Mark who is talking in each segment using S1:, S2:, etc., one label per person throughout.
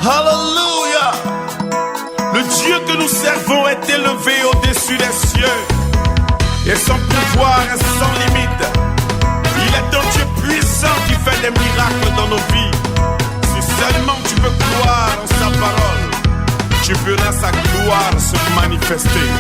S1: Alléluia. Le Dieu que nous servons est élevé au-dessus des cieux. Et son pouvoir est sans limite. Il est un Dieu puissant qui fait des miracles dans nos vies. Si seulement tu peux croire en sa parole, tu verras sa gloire se manifester.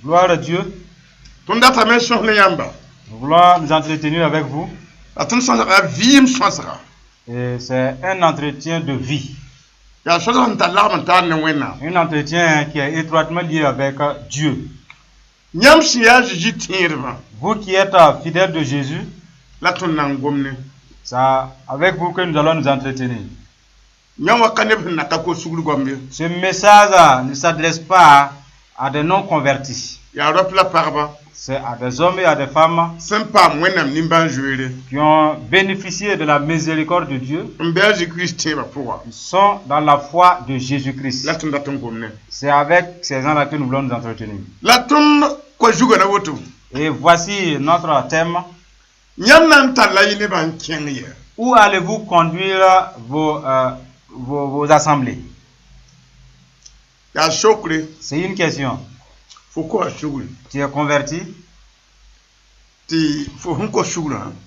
S2: Gloire à Dieu. Nous voulons nous entretenir avec vous. Et c'est un entretien de vie. Un entretien qui est étroitement lié avec Dieu. Vous qui êtes fidèles de Jésus, c'est avec vous que nous allons nous entretenir. Ce message ne s'adresse pas à des non-convertis. C'est à des hommes et à des femmes qui ont bénéficié de la miséricorde de Dieu. Ils sont dans la foi de Jésus-Christ. C'est avec ces gens-là que nous voulons nous entretenir. Et voici notre thème. Où allez-vous conduire vos assemblées? C'est une question. Tu es converti.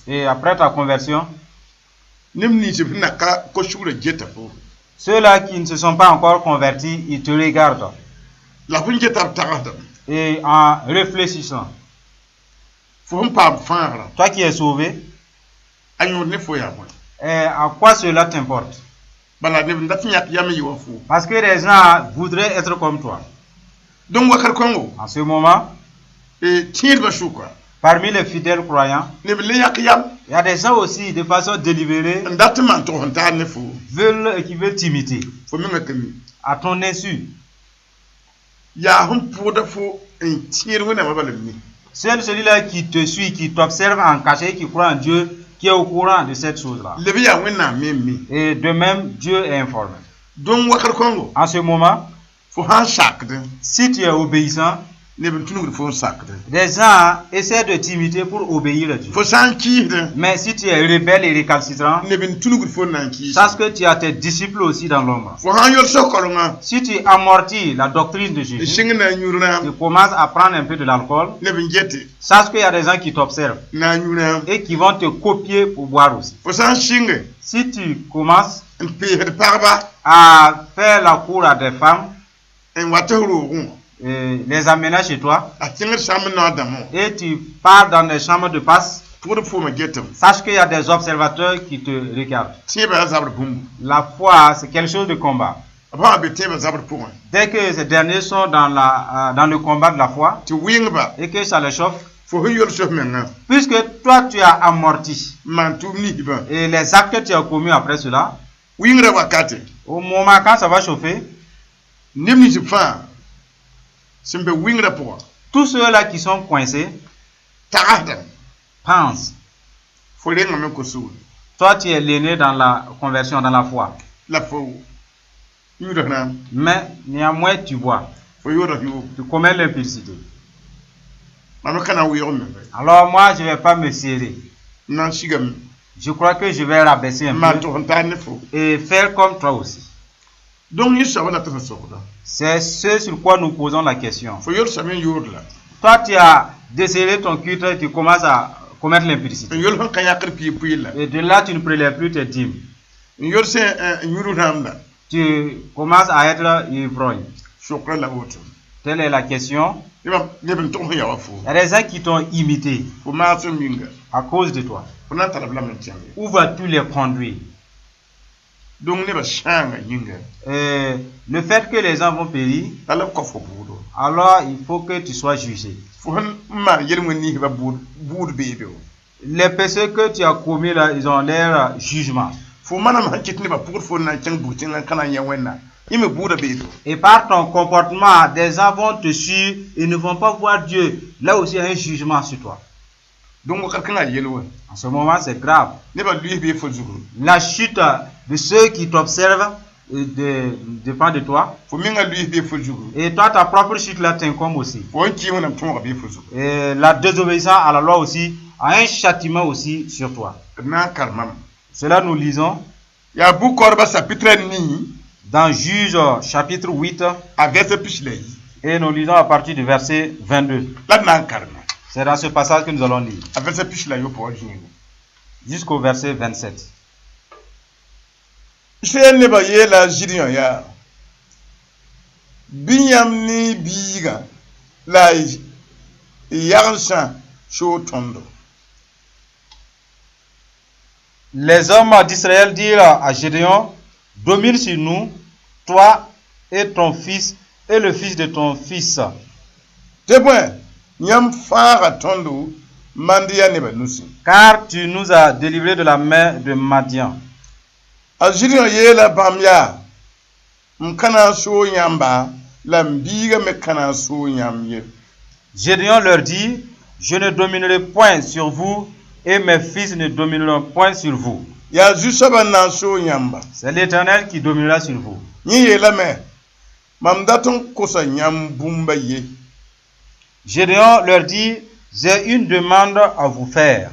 S2: Et après ta conversion, ceux-là qui ne se sont pas encore convertis, ils te regardent. Et en réfléchissant, toi qui es sauvé, et à quoi cela t'importe? Parce que les gens voudraient être comme toi. En ce moment, parmi les fidèles croyants, il y a des gens aussi, de façon délibérée, qui veulent t'imiter à ton insu. Seul celui-là qui te suit, qui t'observe en cachet, qui croit en Dieu, qui est au courant de cette chose-là. Et de même, Dieu est informé. En ce moment, si tu es obéissant, les gens essaient de t'imiter pour obéir à Dieu. Mais si tu es rebelle et récalcitrant, sache que tu as tes disciples aussi dans l'ombre. Si tu amortis la doctrine de Jésus, tu commences à prendre un peu de l'alcool, sache qu'il y a des gens qui t'observent et qui vont te copier pour boire aussi. Si tu commences à faire la cour à des femmes, et les amener chez toi, et tu pars dans les chambres de passe, sache qu'il y a des observateurs qui te regardent. La foi, c'est quelque chose de combat. Dès que ces derniers sont dans le combat de la foi, et que ça les chauffe, puisque toi tu as amorti et les actes que tu as commis après cela, au moment quand ça va chauffer, tous ceux-là qui sont coincés pensent. Toi, tu es l'aîné dans la conversion, dans la foi. Mais néanmoins, tu vois. Tu commets l'impudicité. Alors moi, je ne vais pas me serrer. Je crois que je vais rabaisser un peu et faire comme toi aussi. C'est ce sur quoi nous posons la question. Toi, tu as desserré ton culte et tu commences à commettre l'impudicité. Et de là, tu ne prélèves plus tes dîmes. Tu commences à être ivrogne. Telle est la question. Il y a des gens qui t'ont imité à cause de toi. Où vas-tu les conduire? Le fait que les gens vont périr, alors il faut que tu sois jugé. Les péchés que tu as commis là, ils ont l'air jugement. Et par ton comportement, des gens vont te suivre et ne vont pas voir Dieu. Là aussi, il y a un jugement sur toi. En ce moment, c'est grave. La chute de ceux qui t'observent dépend de toi. Et toi, ta propre chute là t'incombe aussi. Et la désobéissance à la loi aussi a un châtiment aussi sur toi. Cela nous lisons dans Juge chapitre 8 et nous lisons à partir du verset 22. C'est dans ce passage que nous allons lire jusqu'au verset 27. Israël ne ba yela Gideon ya Binyam ni biga la yarsan shotondo.
S3: Les hommes d'Israël dirent à Gédéon: domine sur nous, toi et ton fils et le fils de ton fils. Car tu nous as délivrés de la main de Madian. Gédéon leur dit: je ne dominerai point sur vous et mes fils ne domineront point sur vous. C'est l'Éternel qui dominera sur vous. Gédéon leur dit: j'ai une demande à vous faire.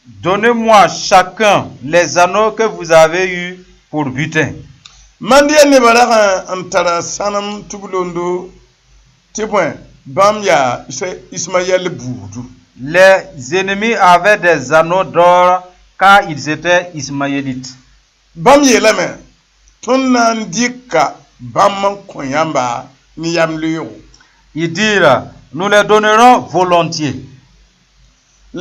S3: Donnez-moi chacun les anneaux que vous avez eus pour butin. Les ennemis avaient des anneaux d'or car ils étaient ismaélites. Ils dirent: nous les donnerons volontiers. Et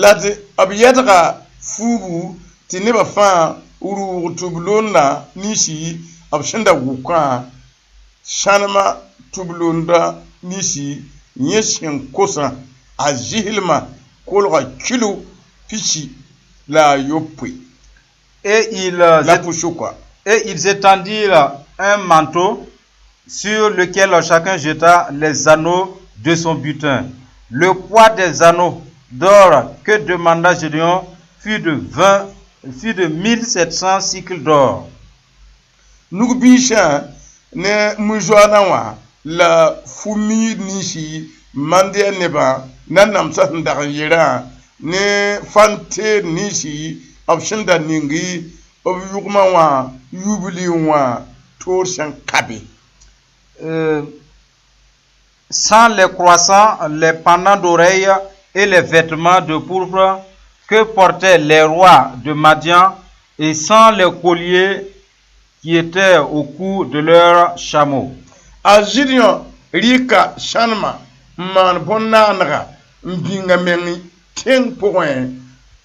S3: ils étendirent un manteau sur lequel chacun jeta les anneaux de son butin. Le poids des anneaux d'or que demanda Gédéon fut de 1700 cycles d'or.
S1: La fumi nishi mandia neba nanam sandar yera ne fante nishi abshinda ningi obyugma wa yubili wa torshan kabe.
S3: Sans les croissants, les pendants d'oreilles et les vêtements de pourpre que portaient les rois de Madian, et sans les colliers qui étaient au cou de leurs chameaux.
S1: Gédéon rika shanma man bonanaga mbinga mengi ten point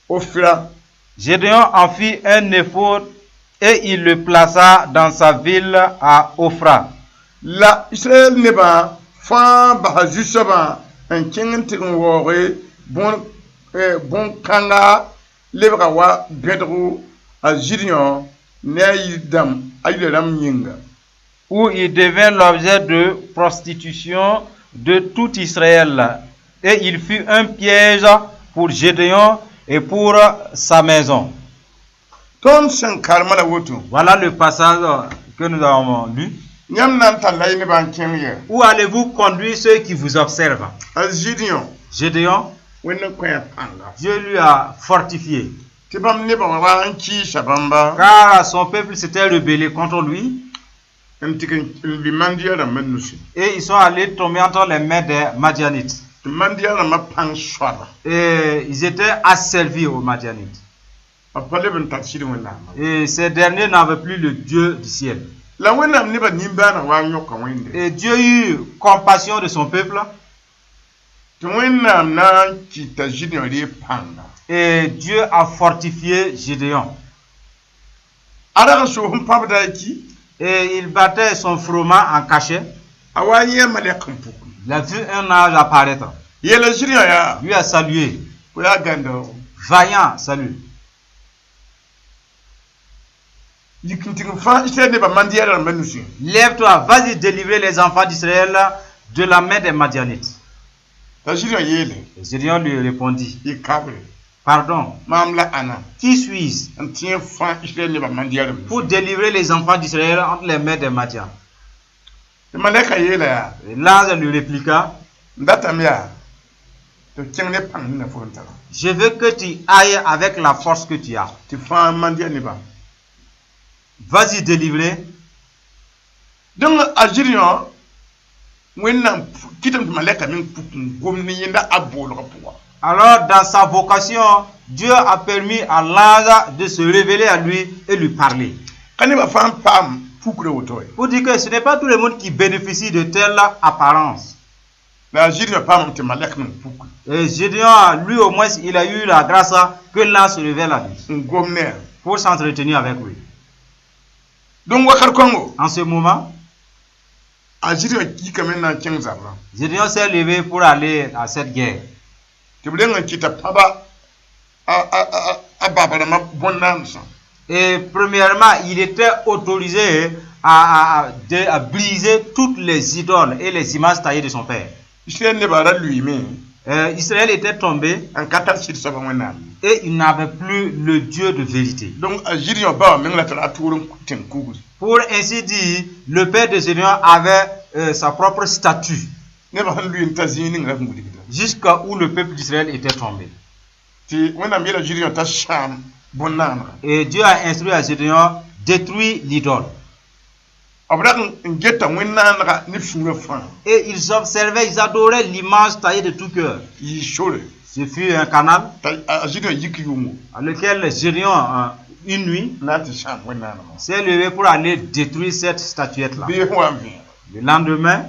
S1: Ophra.
S3: Gédéon en fit un éphod et il le plaça dans sa ville à Ophra.
S1: La Israël neba fa bahajusaba en kentin wore bon kanga lebra wa bedru a Gédéon neidam ayidam yinga,
S3: où il devint l'objet de prostitution de tout Israël, et il fut un piège pour Gédéon et pour sa maison.
S2: Voilà le passage que nous avons lu. Où allez-vous conduire ceux qui vous observent? Gédéon, Dieu lui a fortifié, car son peuple s'était rebellé contre lui. Et ils sont allés tomber entre les mains des Madianites. Et ils étaient asservis aux Madianites. Et ces derniers n'avaient plus le Dieu du ciel. Et Dieu eut compassion de son peuple. Et Dieu a fortifié Gédéon.
S3: Et il battait son froment en cachet. Il a vu un ange apparaître. Lui a salué. Vaillant salut. Lève-toi, vas-y délivrer les enfants d'Israël de la main des Madianites. Et Gédéon lui répondit, pardon, qui suis-je pour délivrer les enfants d'Israël entre les mains des Madianites? L'ange lui répliqua, je veux que tu ailles avec la force que tu as. Vas-y délivrer.
S1: Donc,
S3: alors, dans sa vocation, Dieu a permis à l'ange de se révéler à lui et lui parler. Pour dire que ce n'est pas tout le monde qui bénéficie de telle apparence. Et Gédéon, lui au moins, il a eu la grâce que l'ange se révèle à lui pour s'entretenir avec lui. En ce moment, Gédéon s'est levé pour aller à cette guerre. Et premièrement, il était autorisé à briser toutes les idoles et les images taillées de son père. Israël était tombé et il n'avait plus le Dieu de vérité. Pour ainsi dire, le père de Gédéon avait sa propre statue jusqu'à où le peuple d'Israël était tombé. Et Dieu a instruit à Gédéon détruire l'idole. Et ils observaient, ils adoraient l'image taillée de tout cœur. Ce fut un canal à lequel Gédéon, une nuit, s'est levé pour aller détruire cette statuette-là. Le lendemain,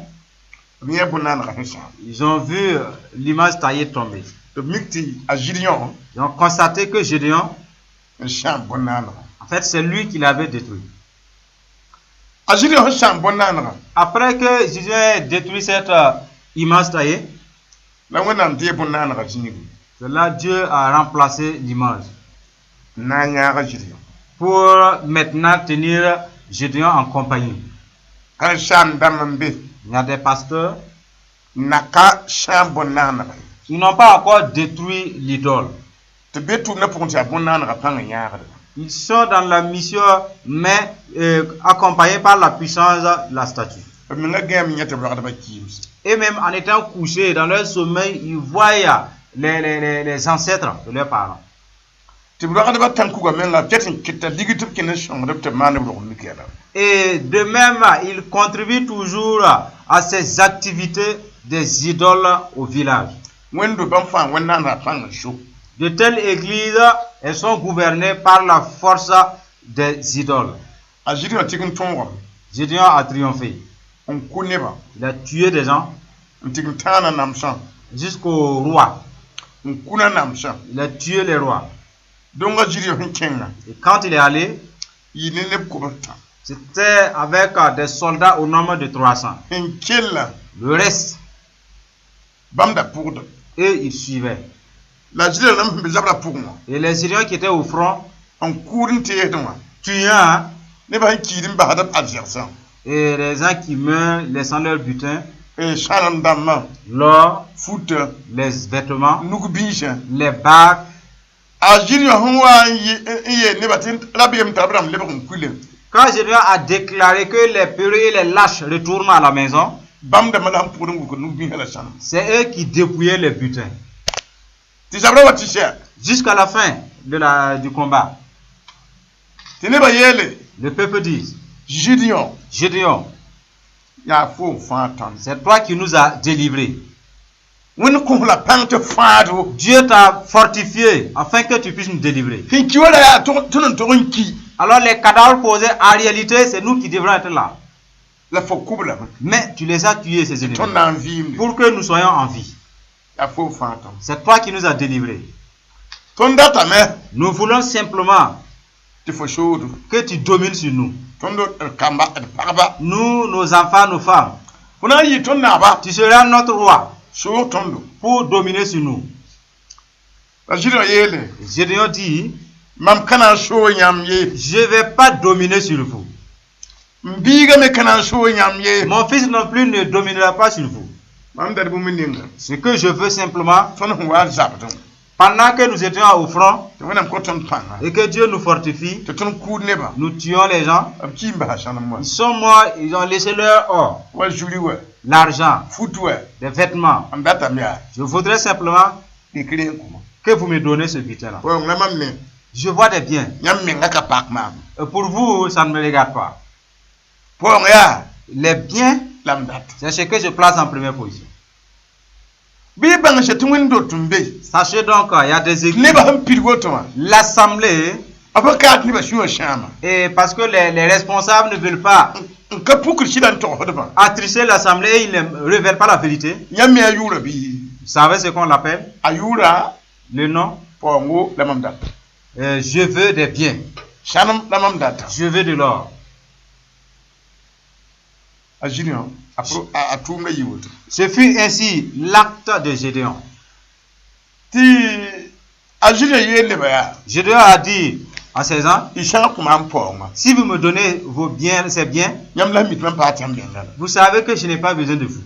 S3: ils ont vu l'image taillée tomber. Ils ont constaté que Gédéon, en fait, c'est lui qui l'avait détruit. Après que Gédéon ait détruit cette image taillée, là Dieu a remplacé l'image pour maintenant tenir Gédéon en compagnie. Il y a des pasteurs qui n'ont pas encore détruit l'idole. Ils sont dans la mission, mais accompagnés par la puissance de la statue. Et même en étant couchés dans leur sommeil, ils voient les ancêtres de leurs parents. Et de même, ils contribuent toujours à ces activités des idoles au village. De telles églises, elles sont gouvernées par la force des idoles. Gédéon a triomphé. Il a tué des gens jusqu'au roi. Il a tué les rois. Et quand il est allé, c'était avec des soldats au nombre de 300. Le reste, et ils suivaient. Et les Syriens qui étaient au front, tuant, et les gens qui meurent laissant leur butin, l'or, les vêtements, les bagues. Quand Gédéon a déclaré que les peureux et les lâches retournent à la maison, c'est eux qui dépouillaient les butins. Jusqu'à la fin du combat, le peuple dit, Gédéon, c'est toi qui nous as délivrés. Dieu t'a fortifié afin que tu puisses nous délivrer. Alors les cadavres posés, en réalité, c'est nous qui devrons être là. Mais tu les as tués, ces ennemis, pour que nous soyons en vie. C'est toi qui nous as délivrés. Nous voulons simplement que tu domines sur nous. Nous, nos enfants, nos femmes. Tu seras notre roi pour dominer sur nous. Gédéon dit, je ne vais pas dominer sur vous. Mon fils non plus ne dominera pas sur vous. Ce que je veux simplement, pendant que nous étions au front et que Dieu nous fortifie, nous tuons les gens. Ils sont morts, ils ont laissé leur or, l'argent, les vêtements. Je voudrais simplement que vous me donnez ce butin-là. Je vois des biens. Et pour vous, ça ne me regarde pas. Les biens, c'est ce que je place en première position. Sachez donc, il y a des églises, l'assemblée, et parce que les responsables ne veulent pas attrister l'assemblée et ils ne révèlent pas la vérité. Vous savez ce qu'on l'appelle? Le nom? Je veux des biens. Je veux de l'or. Ce fut ainsi l'acte de Gédéon. Gédéon a dit à 16 ans, si vous me donnez vos biens, ces biens, vous savez que je n'ai pas besoin de vous.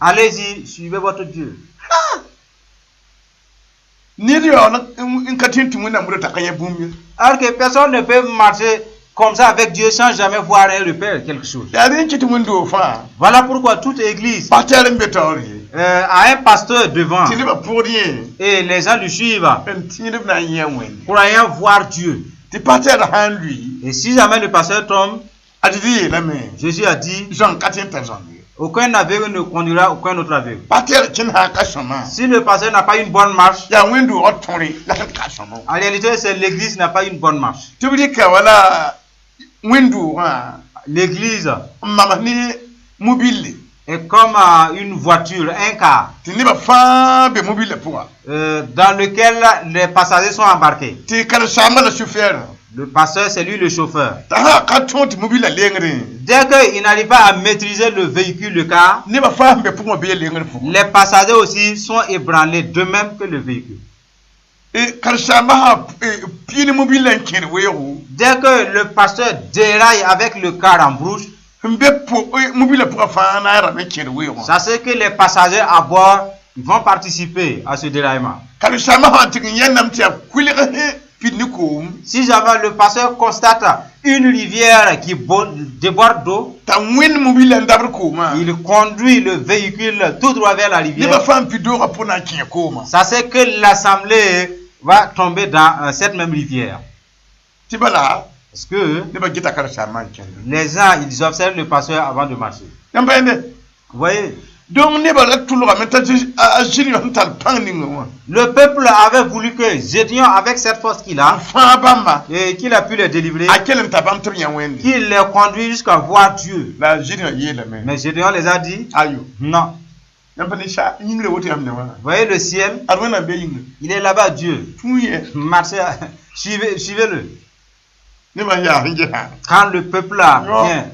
S3: Allez-y, suivez votre Dieu. Alors que personne ne peut marcher comme ça avec Dieu sans jamais voir un repère, quelque chose. Voilà pourquoi toute église a un pasteur devant et les gens lui suivent, croyant voir Dieu. Et si jamais le pasteur tombe, Jésus a dit, aucun aveugle ne conduira aucun autre aveugle. Si le pasteur n'a pas une bonne marche, en réalité, c'est l'église qui n'a pas une bonne marche. L'église est comme une voiture, un car, dans lequel les passagers sont embarqués. Le pasteur, c'est lui le chauffeur. Dès qu'il n'arrive pas à maîtriser le véhicule, le car, les passagers aussi sont ébranlés, de même que le véhicule. Dès que le pasteur déraille avec le car en brouche, sachez que les passagers à bord vont participer à ce déraillement. Si jamais le pasteur constate une rivière qui déborde d'eau, il conduit le véhicule tout droit vers la rivière. Sachez que l'assemblée va tomber dans cette même rivière. Parce que les gens, ils observent le pasteur avant de marcher. Vous voyez? Le peuple avait voulu que Gédéon, avec cette force qu'il a, et qu'il a pu les délivrer, qu'il les conduit jusqu'à voir Dieu. Mais Gédéon les a dit, non. Vous voyez le ciel? Il est là-bas, Dieu. Marchez, suivez-le. Quand le peuple vient,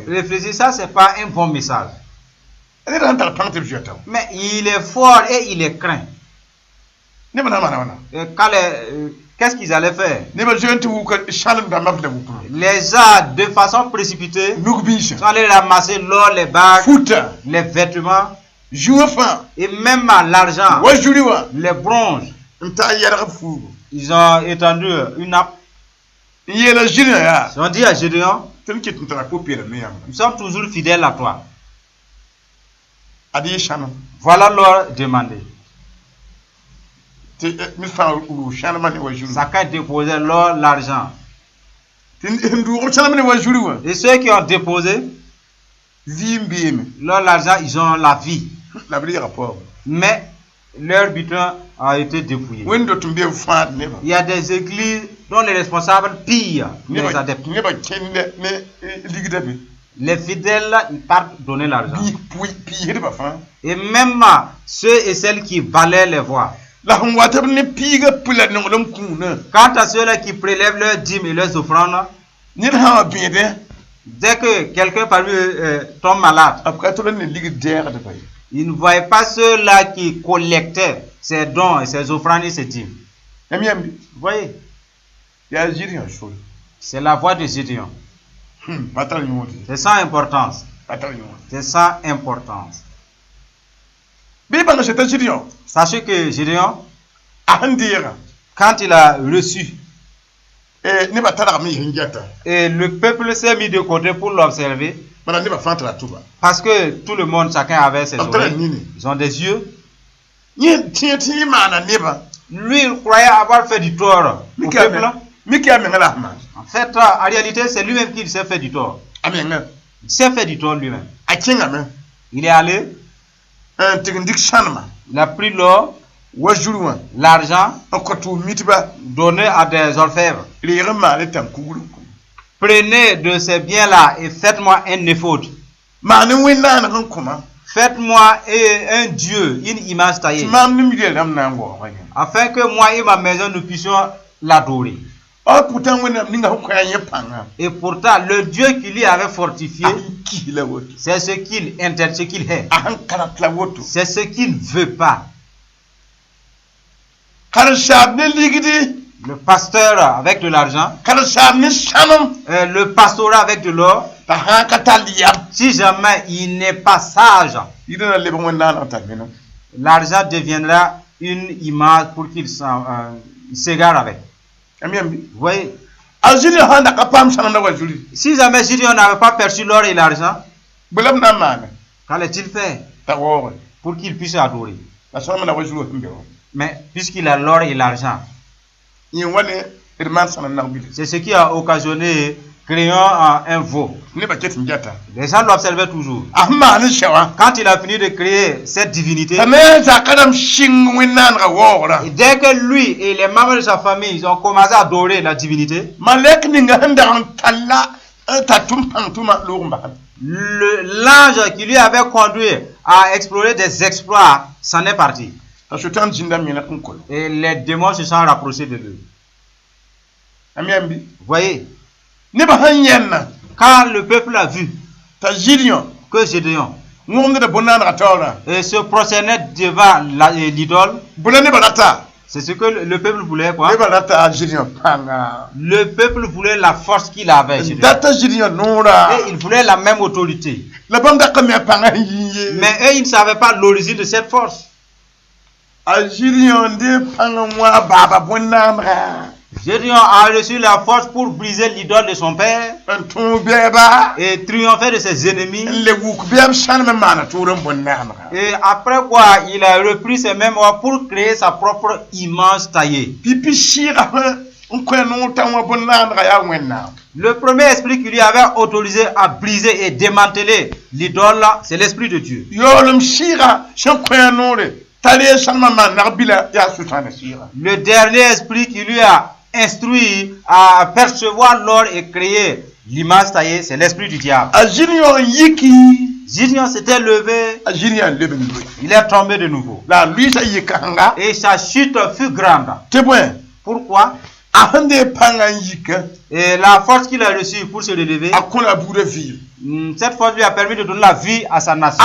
S3: réfléchissez, ça c'est pas un bon message. Mais il est fort et il est craint. Qu'est-ce qu'ils allaient faire? Les gens, de façon précipitée, sont allés ramasser l'or, les bagues, les vêtements, et même l'argent, les bronzes. Ils ont étendu une nappe. Ils ont dit à Gédéon, nous sommes toujours fidèles à toi. Voilà leur demandé. Chacun déposait l'or, l'argent. Et ceux qui ont déposé l'or, l'argent, ils ont la vie. Mais leur butin a été dépouillé. Il y a des églises dont les responsables pillent les adeptes. Les fidèles, ils partent donner l'argent. Et même ceux et celles qui valaient les voix. Quant à ceux-là qui prélèvent leurs dîmes et leurs offrandes, dès que quelqu'un parmi eux tombe malade, ils ne voyaient pas ceux-là qui collectaient ses dons et ses offrandes et ses dîmes. Vous voyez? C'est la voix de Gédéon. C'est sans importance. C'est sans importance. Sachez que Gédéon, quand il a reçu, et le peuple s'est mis de côté pour l'observer, parce que tout le monde, chacun avait ses oreilles, ils ont des yeux. Lui, il croyait avoir fait du tort au peuple. En fait, en réalité, c'est lui-même qui s'est fait du tort. Il s'est fait du tort lui-même. Il est allé, il a pris l'or, l'argent, donné à des orfèvres. Prenez de ces biens-là et faites-moi un éphod. Faites-moi un dieu, une image taillée, afin que moi et ma maison nous puissions l'adorer. Et pourtant, le Dieu qui lui avait fortifié, c'est ce qu'il hait. C'est ce qu'il ne veut pas. Le pasteur avec de l'argent, le pastorat avec de l'or, si jamais il n'est pas sage, l'argent deviendra une image pour qu'il s'égare avec. Vous voyez? Si jamais Gideon n'avait pas perçu l'or et l'argent, qu'allait-il faire pour qu'il puisse adorer? Mais puisqu'il a l'or et l'argent, c'est ce qui a occasionné créant un veau. Les gens l'observaient toujours. Quand il a fini de créer cette divinité, et dès que lui et les membres de sa famille ils ont commencé à adorer la divinité, l'ange qui lui avait conduit à explorer des exploits s'en est parti. Et les démons se sont rapprochés de lui. Vous voyez? Quand le peuple a vu que Gédéon se prosternait devant l'idole, c'est ce que le peuple voulait, quoi. Le peuple voulait la force qu'il avait, et il voulait la même autorité. Mais eux, ils ne savaient pas l'origine de cette force. Gédéon a reçu la force pour briser l'idole de son père et triompher de ses ennemis. Et après quoi, il a repris ses mémoires pour créer sa propre image taillée. Le premier esprit qui lui avait autorisé à briser et démanteler l'idole, c'est l'esprit de Dieu. Le dernier esprit qui lui a instruit à percevoir l'or et créer l'image taillée, c'est l'esprit du diable. Gideon s'était levé, il est tombé de nouveau. Et sa chute fut grande. Pourquoi? Et la force qu'il a reçue pour se relever, cette force lui a permis de donner la vie à sa nation.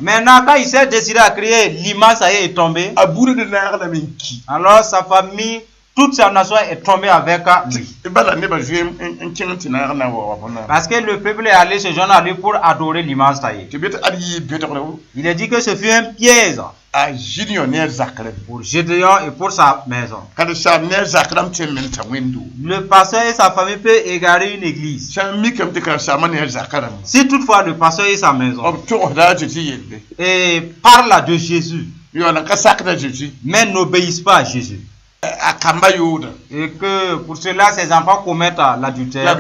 S3: Maintenant, quand il s'est décidé à créer l'image, ça est tombé. Alors sa famille, toute sa nation est tombée avec lui. Parce que le peuple est allé ce jour-là pour adorer l'image taillée. Il a dit que ce fut un piège pour Gédéon et pour sa maison. Le pasteur et sa famille peuvent égarer une église. Si toutefois le pasteur et sa maison et parlent de Jésus, mais n'obéissent pas à Jésus, et que pour cela ses enfants commettent l'adultère,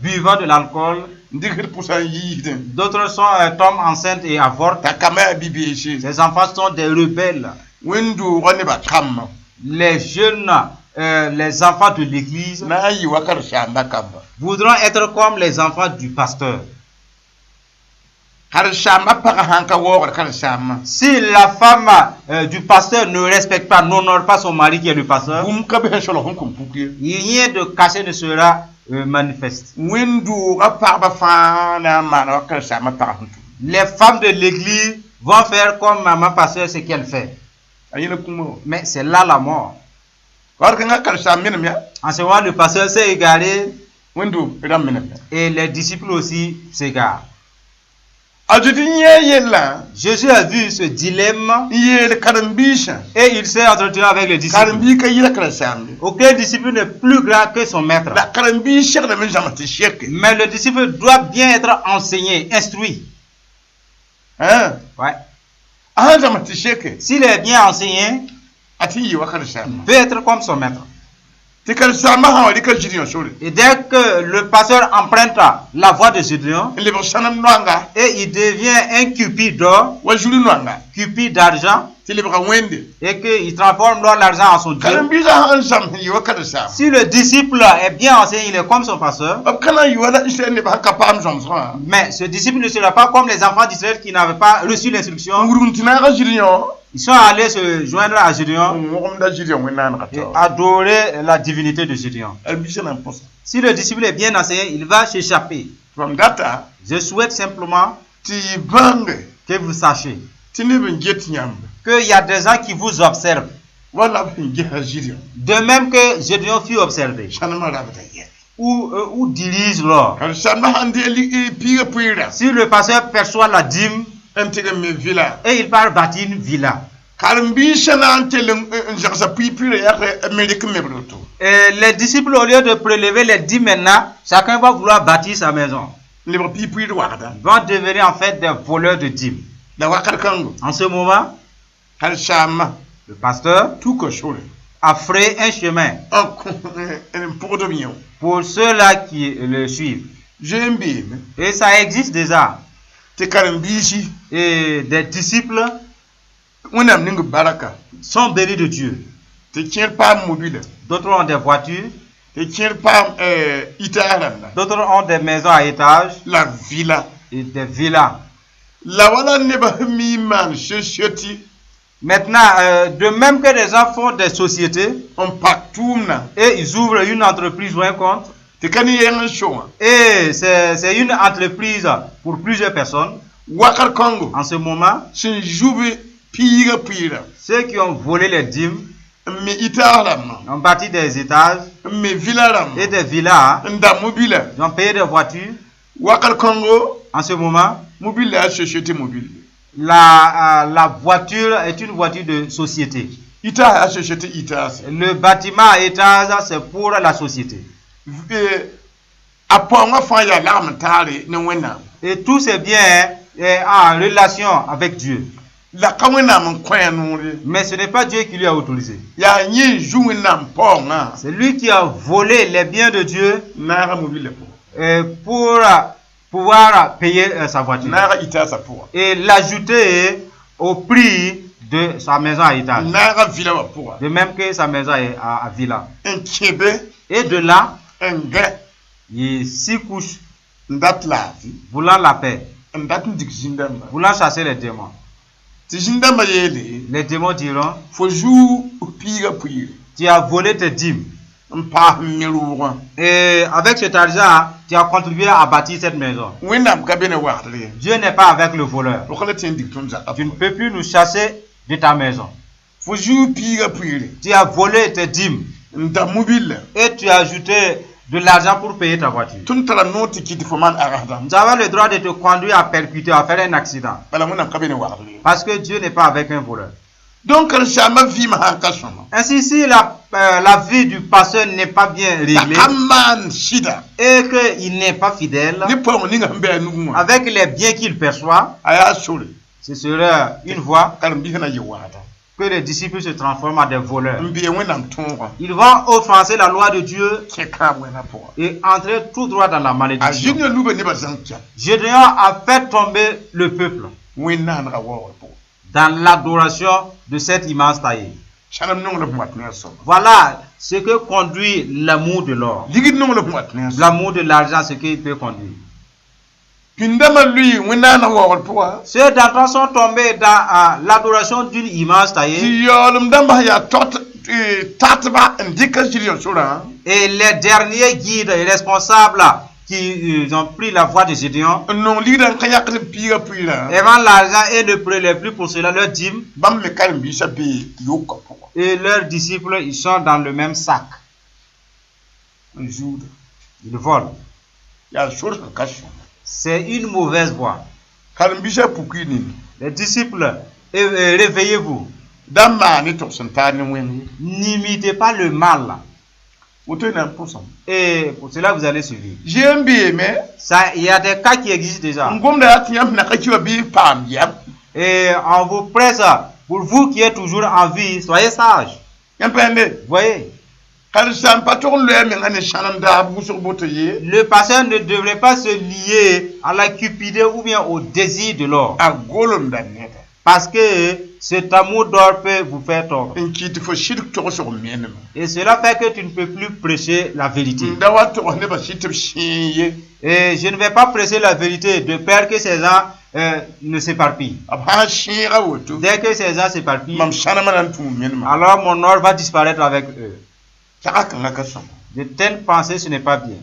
S3: buvant de l'alcool, d'autres tombent enceintes et avortent, ces enfants sont des rebelles. Les jeunes, les enfants de l'église voudront être comme les enfants du pasteur. Si la femme du pasteur ne respecte pas, n'honore pas son mari qui est le pasteur, rien de caché ne sera manifeste. Les femmes de l'église vont faire comme maman pasteur ce qu'elle fait. Mais c'est là la mort. En ce moment, le pasteur s'est égaré et les disciples aussi s'égarent. Jésus a vu ce dilemme et il s'est entretenu avec les disciples. Aucun disciple n'est plus grand que son maître. Mais le disciple doit bien être enseigné, instruit. Ouais. S'il est bien enseigné, il peut être comme son maître. Et dès que le pasteur emprunte la voie de Gédéon, et il devient un cupide d'or, cupide d'argent, et qu'il transforme l'argent en son Dieu. Si le disciple est bien enseigné, il est comme son pasteur. Mais ce disciple ne sera pas comme les enfants d'Israël qui n'avaient pas reçu l'instruction. Ils sont allés se joindre à Gédéon et adorer la divinité de Gédéon. Si le disciple est bien enseigné, il va s'échapper. Je souhaite simplement que vous sachiez qu'il y a des gens qui vous observent. De même que Gédéon fut observé. Où dirige l'or. Si le pasteur perçoit la dîme, et il part bâtir une villa. Et les disciples, au lieu de prélever les dîmes maintenant, chacun va vouloir bâtir sa maison. Ils vont devenir en fait des voleurs de dîmes. En ce moment, le pasteur a frayé un chemin pour ceux-là qui le suivent. Et ça existe déjà. Et des disciples sont bénis de Dieu. D'autres ont des voitures. D'autres ont des maisons à étage. Et des villas. Maintenant, de même que les gens font des sociétés et ils ouvrent une entreprise ou un compte. Et c'est une entreprise pour plusieurs personnes. En ce moment, ceux qui ont volé les dîmes ont bâti des étages et des villas. Ils ont payé des voitures. En ce moment, la voiture est une voiture de société. Le bâtiment à étage, c'est pour la société. Et tous ces biens est en relation avec Dieu. Mais ce n'est pas Dieu qui lui a autorisé. C'est lui qui a volé les biens de Dieu pour pouvoir payer sa voiture et l'ajouter au prix de sa maison à étage. De même que sa maison à villa. Et de là, il s'y couche, voulant la paix, voulant chasser les démons. Les démons diront: tu as volé tes dîmes. Et avec cet argent, tu as contribué à bâtir cette maison. Dieu n'est pas avec le voleur. Tu ne peux plus nous chasser de ta maison. Tu as volé tes dîmes. Et tu as ajouté de l'argent pour payer ta voiture. Tu avais le droit de te conduire à percuter, à faire un accident. Parce que Dieu n'est pas avec un voleur. Donc, ainsi, si la vie du pasteur n'est pas bien réglée et qu'il n'est pas fidèle avec les biens qu'il perçoit, ce sera une voie que les disciples se transforment en des voleurs. Ils vont offenser la loi de Dieu et entrer tout droit dans la malédiction. Gédéon a fait tomber le peuple dans l'adoration de cette immense taille. Voilà ce que conduit l'amour de l'or. L'amour de l'argent, ce qu'il peut conduire. Ceux d'entre eux sont tombés dans l'adoration d'une image taillée. Et les derniers guides et responsables qui ont pris la voie de Gédéon, et vendent l'argent et ne prenaient plus pour cela leur dîme. Et leurs disciples, ils sont dans le même sac. Ils volent. C'est une mauvaise voie. Les disciples, réveillez-vous. N'imitez pas le mal. Et pour cela, vous allez suivre. Ça, il y a des cas qui existent déjà. Et on vous presse, pour vous qui êtes toujours en vie, soyez sages. Voyez. Le pasteur ne devrait pas se lier à la cupidité ou bien au désir de l'or. Parce que cet amour d'or peut vous faire tort. Et cela fait que tu ne peux plus prêcher la vérité. Et je ne vais pas prêcher la vérité de peur que ces gens ne s'éparpillent. Dès que ces gens s'éparpillent, alors mon or va disparaître avec eux. De telles pensées, ce n'est pas bien.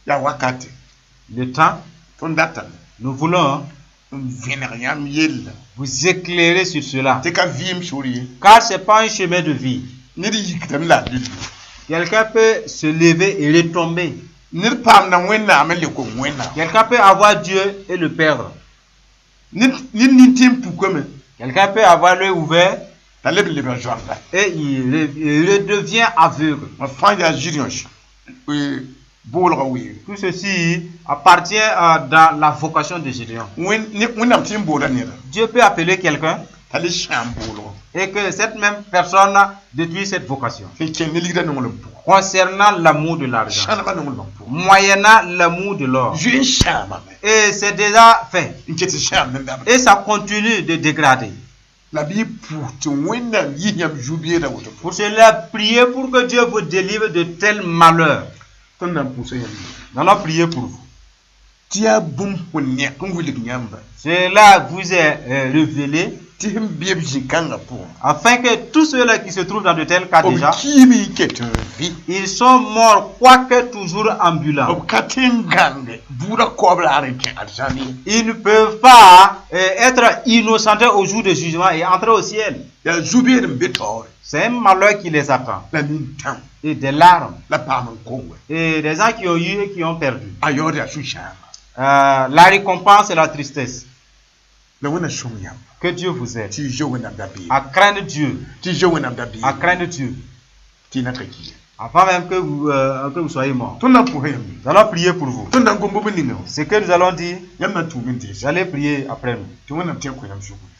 S3: Le temps, nous voulons vous éclairer sur cela. Car ce n'est pas un chemin de vie. Quelqu'un peut se lever et retomber. Quelqu'un peut avoir Dieu et le perdre. Quelqu'un peut avoir l'œil ouvert et il redevient aveugle. Tout ceci appartient dans la vocation de Gédéon. Dieu peut appeler quelqu'un et que cette même personne détruise cette vocation. Concernant l'amour de l'argent, moyennant l'amour de l'or. Et c'est déjà fait. Et ça continue de dégrader. Pour cela, priez pour que Dieu vous délivre de tels malheurs. Nous allons prier pour vous. Cela vous est révélé afin que tous ceux-là qui se trouvent dans de tels cas déjà, ils sont morts, quoique toujours ambulants. Ils ne peuvent pas être innocentés au jour du jugement et entrer au ciel. C'est un malheur qui les attend. Et des larmes. Et des gens qui ont eu et qui ont perdu. La récompense et la tristesse. Que Dieu vous aide à craindre Dieu. À craindre Dieu. Avant même que vous soyez mort. Nous allons prier pour vous. Ce que nous allons dire, vous allez prier après nous.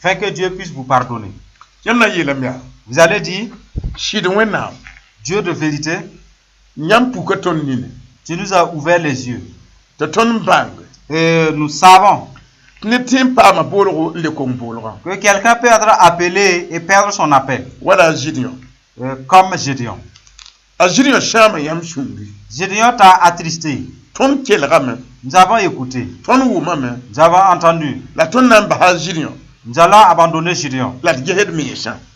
S3: Afin que Dieu puisse vous pardonner. Vous allez dire, Dieu de vérité, tu nous as ouvert les yeux. Et nous savons que quelqu'un peut être appelé et perdre son appel. Comme Gédéon. Gédéon t'a attristé. Nous avons écouté. Nous avons entendu. Nous allons abandonner Gédéon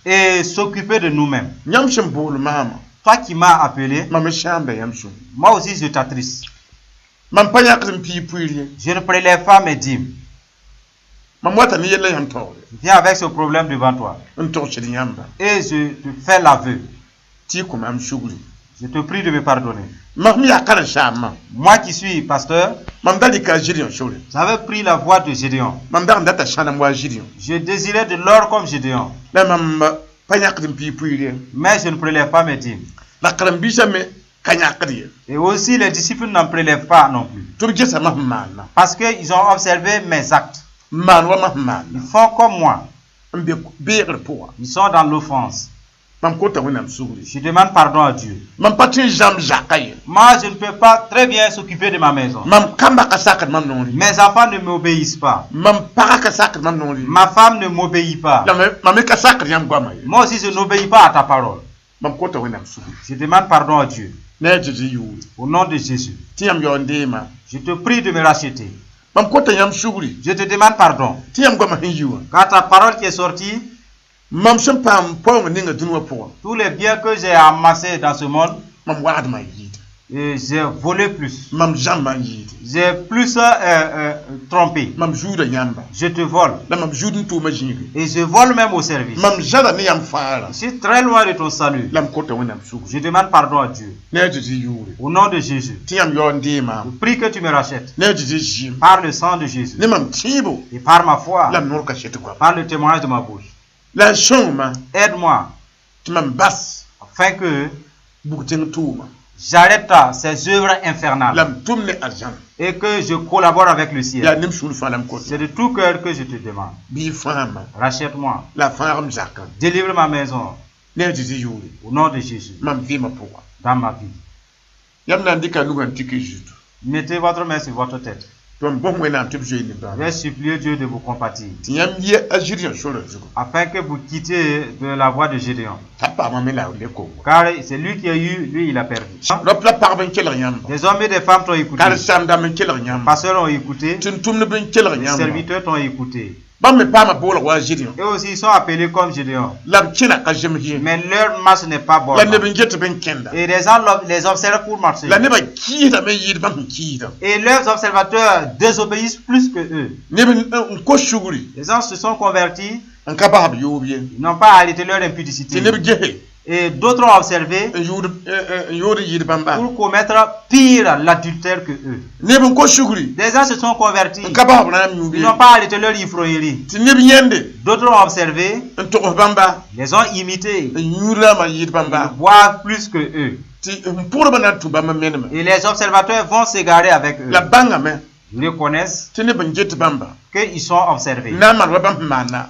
S3: et s'occuper de nous-mêmes. Toi qui m'as appelé, moi aussi je t'attriste. Je ne prélève pas mes dîmes. Viens avec ce problème devant toi. Et je te fais l'aveu. Je te prie de me pardonner. Moi qui suis pasteur, j'avais pris la voie de Gédéon. Je désirais de l'or comme Gédéon. Mais je ne prélève pas mes dîmes. Et aussi les disciples n'en prélèvent pas non plus. Parce qu'ils ont observé mes actes. Ils font comme moi. Ils sont dans l'offense. Je demande pardon à Dieu. Moi, je ne peux pas très bien s'occuper de ma maison. Mes enfants ne m'obéissent pas. Ma femme ne m'obéit pas. Moi aussi, je n'obéis pas à ta parole. Je demande pardon à Dieu. Au nom de Jésus. Je te prie de me racheter. Je te demande pardon. Car ta parole qui est sortie, tous les biens que j'ai amassés dans ce monde, et j'ai volé plus. J'ai plus trompé. Je te vole. Et je vole même au service. Je suis très loin de ton salut. Je demande pardon à Dieu. Au nom de Jésus. Je prie que tu me rachètes. Par le sang de Jésus. Et par ma foi. Par le témoignage de ma bouche. Aide-moi. Afin que j'arrête ces œuvres infernales et que je collabore avec le ciel. C'est de tout cœur que je te demande. Rachète-moi. Délivre ma maison. Au nom de Jésus. Dans ma vie. Mettez votre main sur votre tête. Je vais supplier Dieu de vous compatir, afin que vous quittiez de la voie de Gédéon. Car c'est lui qui a eu, lui il a perdu. Des hommes et des femmes t'ont écouté. Les pasteurs ont écouté. Les serviteurs t'ont écouté. Et aussi ils sont appelés comme Gédéon. Mais leur marche n'est pas bonne. Et les gens les observent pour marcher. Et leurs observateurs désobéissent plus que eux. Les gens se sont convertis. Ils n'ont pas arrêté leur impudicité. Et d'autres ont observé pour commettre pire l'adultère que eux. Des gens se sont convertis. Ils n'ont pas arrêté leur ivrognerie. D'autres ont observé. Les ont imités. Ils boivent plus que eux. Et les observateurs vont s'égarer avec eux. Ils les connaissent qu'ils sont observés.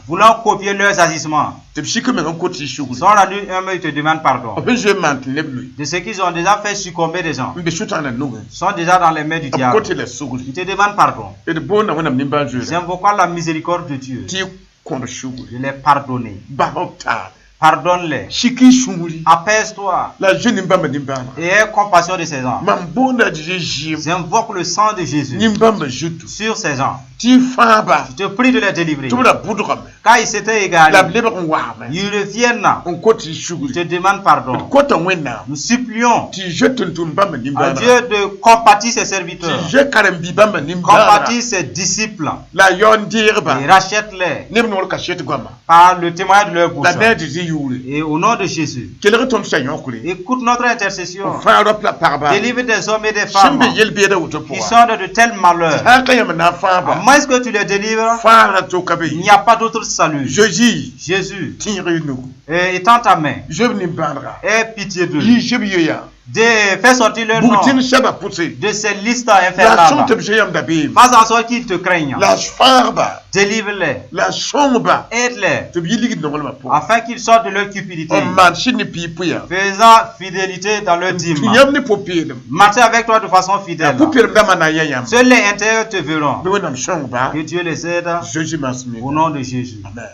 S3: Voulant copier leurs agissements. Ils sont rendus eux-mêmes, ils te demandent pardon. De ce qu'ils ont déjà fait succomber des gens. Ils sont déjà dans les mains du diable. Ils te demandent pardon. J'invoque la miséricorde de Dieu. Je les pardonner. Pardonne-les. Apaise-toi. Et aie compassion de ces gens. J'invoque le sang de Jésus sur ces gens. Je te prie de les délivrer. Car ils s'étaient égarés. Ils reviennent. Je te demande pardon. Nous supplions à Dieu de compatir ses serviteurs. Compatir ses disciples. Et rachète-les par le témoignage de leur bouche. Et au nom de Jésus, écoute notre intercession. Délivre des hommes et des femmes qui sont de tels malheurs. À moins que tu les délivres, il n'y a pas d'autre salut. Jésus, étends ta main. Aie pitié d'eux. Fais sortir leur nom de ces listes infernales. Fais en sorte qu'ils te craignent. Délivre-les. Aide-les. Afin qu'ils sortent de leur cupidité. Faisant fidélité dans leur dîme. Marcher avec toi de façon fidèle. Seuls les intérieurs te verront. Que Dieu les aide. Au nom de Jésus. Amen.